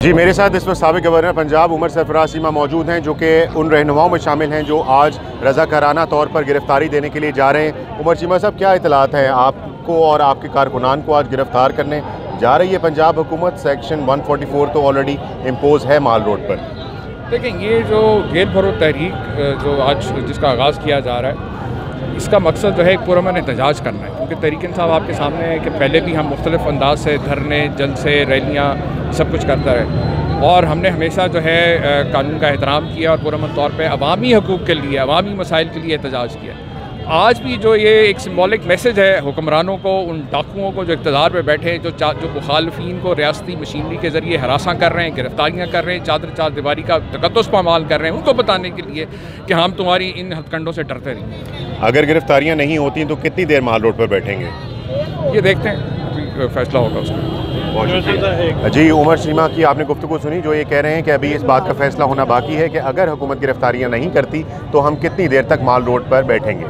जी, मेरे साथ इस वक्त साबिक़ गवर्नर पंजाब उमर सरफराज चीमा मौजूद हैं, जो कि उन रहनुमाओं में शामिल हैं जो आज रज़ाकाराना तौर पर गिरफ्तारी देने के लिए जा रहे हैं। उमर चीमा साहब, क्या इतलात हैं आपको और आपके कारकुनान को आज गिरफ्तार करने जा रही है पंजाब हुकूमत? सेक्शन 144 तो ऑलरेडी इम्पोज है माल रोड पर। देखें, ये जो गेट भरो तहरीक जो आज जिसका आगाज़ किया जा रहा है, इसका मकसद जो है एक पुरअमन एहतजाज करना है। क्योंकि तहरीक इंसाफ आपके सामने है कि पहले भी हम मुख्तलिफ़ अंदाज से धरने, जलसे, रैलियाँ सब कुछ करता रहे और हमने हमेशा जो है कानून का एहतराम किया और पुरअमन तौर पे अवामी हकूक़ के लिए, अवामी मसाइल के लिए एहतजाज किया। आज भी जो ये एक सिम्बॉलिक मैसेज है हुक्मरानों को, उन डाकुओं को जो इक़्तिदार पे बैठे हैं, जो मुखालफिन को रियासती मशीनरी के ज़रिए हरासा कर रहे हैं, गिरफ्तारियाँ कर रहे हैं, चार दीवारी का तकद्दुस पामाल कर रहे हैं, उनको बताने के लिए कि हम तुम्हारी इन हथकंडों से डरते नहीं। अगर गिरफ्तारियाँ नहीं होती तो कितनी देर माल रोड पर बैठेंगे? ये देखते हैं, फैसला होगा उसका। जी, उमर चीमा की आपने गुफ्तगू सुनी, जो ये कह रहे हैं कि अभी इस बात का फैसला होना बाकी है कि अगर हुकूमत गिरफ्तारियाँ नहीं करती तो हम कितनी देर तक माल रोड पर बैठेंगे।